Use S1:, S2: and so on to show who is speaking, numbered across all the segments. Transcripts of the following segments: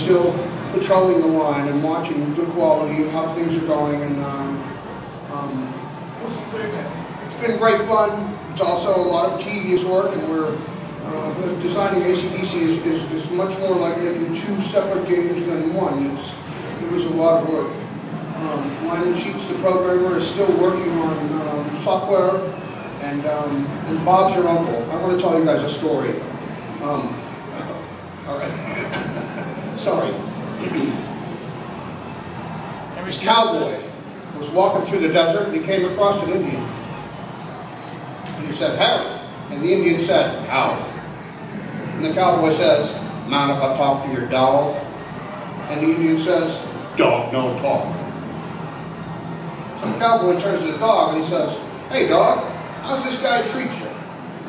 S1: still patrolling the line and watching the quality of how things are going. And it's been great fun. It's also a lot of tedious work, and we're designing AC/DC is much more like making two separate games than one. It was a lot of work. Lyman Sheets, the programmer, is still working on software, and Bob's your uncle. I want to tell you guys a story. All right. Sorry. This cowboy was walking through the desert, and he came across an Indian. And he said, "Howdy." And the Indian said, "Howdy." And the cowboy says, "Mind if I talk to your dog?" And the Indian says, "Dog no talk." So the cowboy turns to the dog and he says, "Hey dog, how's this guy treat you?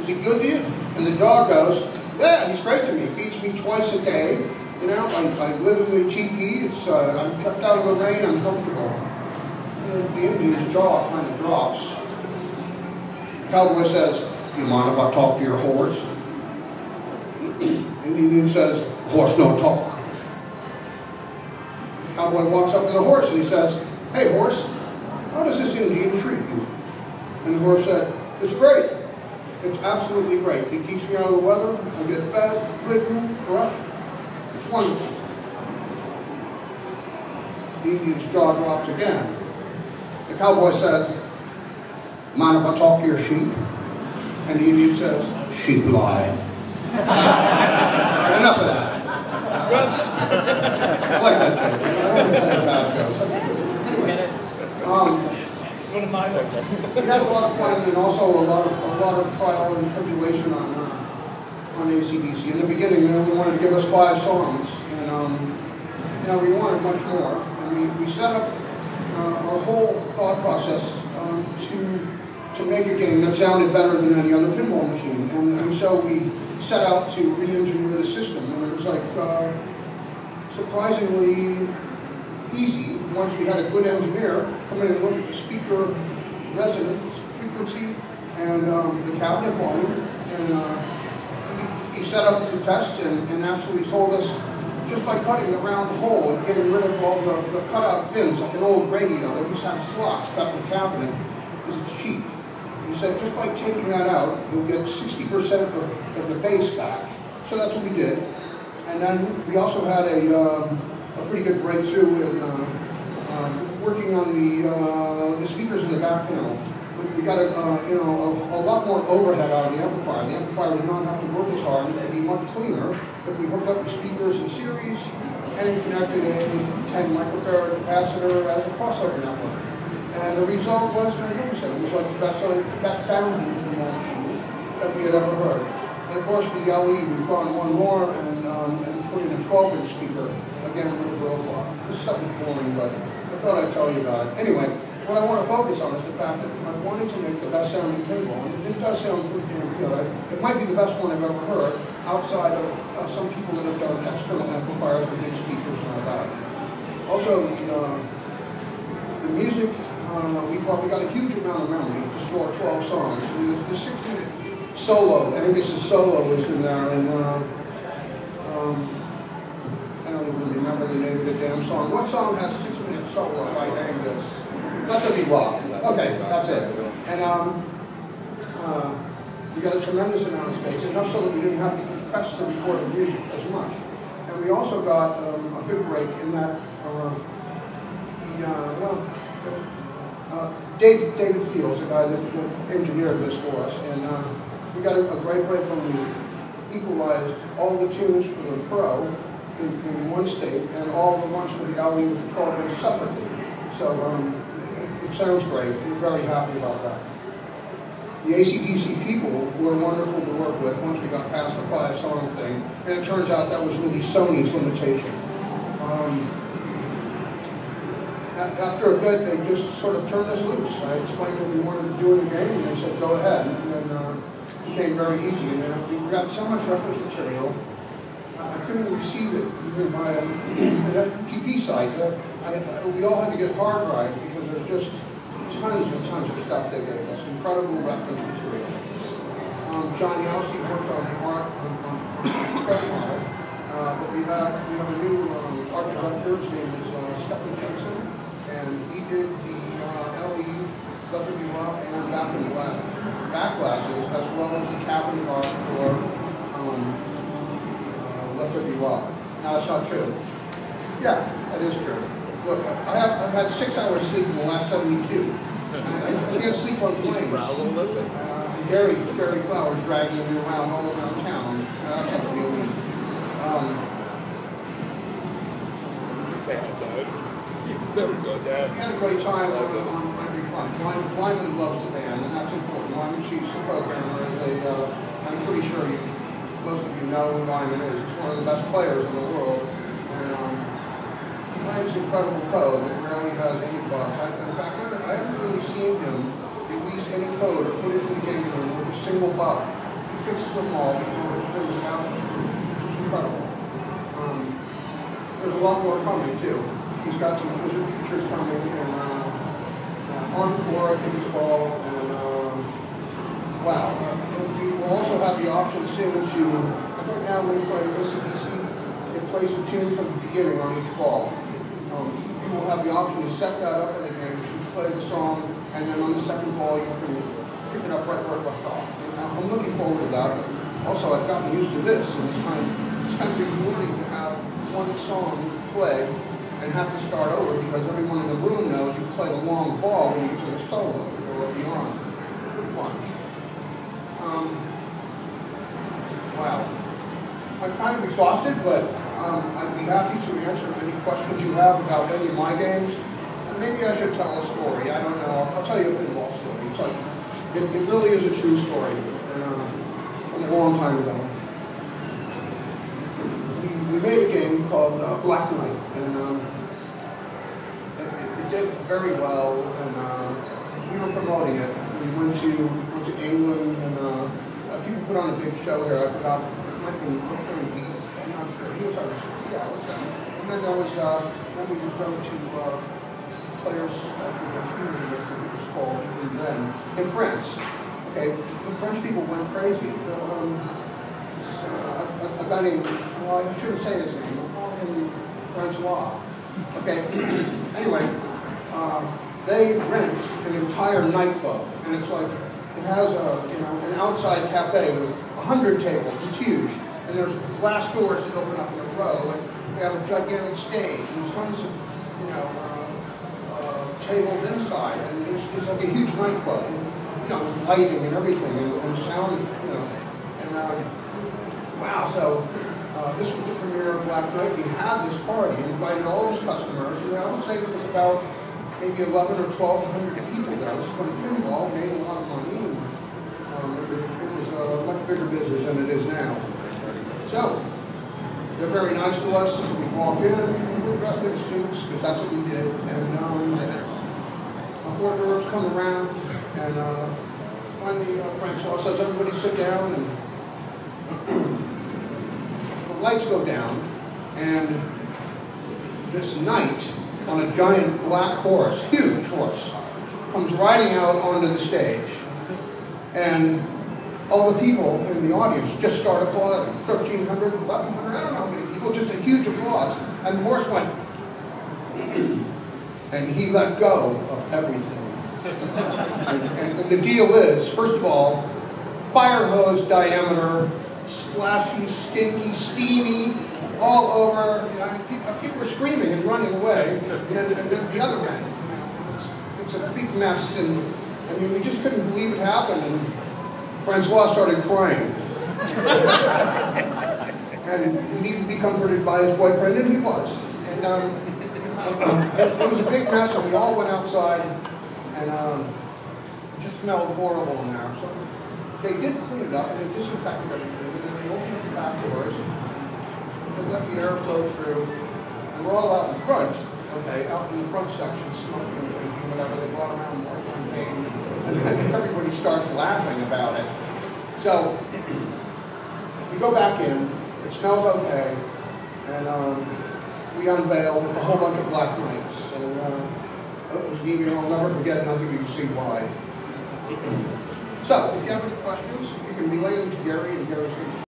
S1: Is he good to you?" And the dog goes, "Yeah, he's great to me. He feeds me twice a day. You know, I live in the teepee. I'm kept out of the rain. I'm comfortable." And the Indian's jaw kind of drops. The cowboy says, "You mind if I talk to your horse?" And the Indian says, "Horse no talk." The cowboy walks up to the horse and he says, "Hey horse, how does this Indian treat you?" And the horse said, "It's great. It's absolutely great. He keeps me out of the weather. I get fed, ridden, brushed. It's wonderful." The Indian's jaw drops again. The cowboy says, "Mind if I talk to your sheep?" And the Indian says, "Sheep lie." Enough of that. I like that joke. I don't think bad jokes. Anyway,
S2: it's one of my jokes.
S1: We had a lot of fun and also a lot of trial and tribulation on AC/DC. In the beginning, they only wanted to give us 5 songs, and we wanted much more. And we set up our whole thought process to make a game that sounded better than any other pinball machine. And so we set out to re-engineer the system, and it was like surprisingly easy once we had a good engineer come in and look at the speaker resonance frequency and the cabinet volume, and he set up the test and actually told us, just by cutting the round hole and getting rid of all the cutout fins, like an old radio that used to have slots cut in the cabinet, because it's cheap. He said, just by taking that out, you'll get 60% of the bass back. So that's what we did. And then we also had a pretty good breakthrough in working on the speakers in the back panel. We got a lot more overhead out of the amplifier. The amplifier would not have to work as hard, and it would be much cleaner if we hooked up the speakers in series and connected a 10 microfarad capacitor as a crossover network. And the result was magnificent. It was like the best sounding pinball machine that we had ever heard. And of course, the LE, we've gone one more and put in a 12-inch speaker, again with a grill clock. This stuff is boring, but I thought I'd tell you about it. Anyway, what I want to focus on is the fact that I wanted to make the best sounding pinball, and it does sound pretty damn good. It might be the best one I've ever heard, outside of some people that have done external amplifiers and big speakers and all that. Also, the music, we got a huge amount of memory to store 12 songs. And the 6-minute solo, Angus's solo is in there, and I don't even remember the name of the damn song. What song has 6-minute solo by Angus? Let There Be Rock. Okay, that's it. And we got a tremendous amount of space, enough so that we didn't have to compress the recorded music as much. And we also got a good break in that David Thiel's the guy that engineered this for us, and we got a great break when we equalized all the tunes for the Pro in one state, and all the ones for the LE with the 12-inch separately. So it sounds great. We're very happy about that. The AC/DC people were wonderful to work with once we got past the 5-song thing, and it turns out that was really Sony's limitation. After a bit, they just sort of turned us loose. I explained what we wanted to do in the game, and they said, go ahead. And then it became very easy. And we got so much reference material, I couldn't receive it even by an FTP site. We all had to get hard drives because there's just tons and tons of stuff they gave us. Incredible reference material. John Yelsey worked on the art on the press model, but we have a new director. His name is Stephen Jensen, and he did the LE Leopard Rock and Back in Black back glasses, as well as the cabin bar for Leopard Rock. Now, that's not true. Yeah, that is true. Look, I've had 6 hours sleep in the last 72. I can't sleep on planes. Gary Flowers dragging me around all around town. That's not real easy. We had a great time on every fun. Lyman loves the band, and that's important. Lyman Chief's the programmer. I'm pretty sure most of you know who Lyman is. He's one of the best players in the world. And he plays incredible code that rarely has any bugs. In fact, I haven't really seen him release any code or put it in the game room with a single bug. He fixes them all before he brings it out. It's incredible. There's a lot more coming too. He's got some wizard features coming in Encore, I think it's called, and wow. We will also have the option soon to, I think now when we play ACDC, it plays a tune from the beginning on each ball. You will have the option to set that up in the game, to play the song, and then on the second ball you can pick it up right where it left off. And I'm looking forward to that. Also, I've gotten used to this, and it's kind of rewarding to have one song play and have to start over because everyone in the room knows you played a long ball when you get to the solo or beyond. Pretty fun. Wow. I'm kind of exhausted, but I'd be happy to answer any questions you have about any of my games. And maybe I should tell a story. I don't know. I'll tell you a pinball story. It's like, it really is a true story from a long time ago. We made a game called Black Knight, and it did very well, and we were promoting it. We went to England, and people put on a big show here. I forgot, it might have been Beast, I'm not sure. He was our, yeah, it was them. And then there was, then we would go to Players Special Experience, I think it was called, even then, in France. Okay, the French people went crazy. A guy named, well, I shouldn't say his name, I'll call him Francois. Okay, anyway, they rent an entire nightclub, and it's like, it has an outside cafe with 100 tables, it's huge, and there's glass doors that open up in a row, and they have a gigantic stage, and tons of, tables inside, and it's like a huge nightclub with, with lighting and everything, and sound, wow, so this was the premiere of Black Knight. He had this party and invited all his customers, and I would say there was about maybe 1,100 or 1,200 people there. This is when pinball made a lot of money, and it was a much bigger business than it is now. So, they're very nice to us. We walk in, and we're dressed in suits, because that's what we did, and hors d'oeuvres come around, and finally Francois says, everybody sit down, and the lights go down, and this knight on a giant black horse, huge horse, comes riding out onto the stage. And all the people in the audience just start applauding. 1,300, 1,100, I don't know how many people, just a huge applause. And the horse went, and he let go of everything. And the deal is, first of all, fire hose diameter, splashy, stinky, steamy, all over. People were screaming and running away. And the other end, it's a big mess. And I mean, we just couldn't believe it happened. And Francois started crying. And he needed to be comforted by his boyfriend, and he was. And it was a big mess, and we all went outside, and it just smelled horrible in there. So they did clean it up, and they disinfected everything, and then they opened up the back doors, and they let the air flow through, and we're all out in front, okay, out in the front section, smoking and drinking, whatever. They brought around more champagne, and then everybody starts laughing about it. So we go back in, it smells okay, and we unveiled a whole bunch of Black Knights, and I'll never forget, and I think you can see why. So, if you have any questions, you can relay them to Gary, and Gary's going to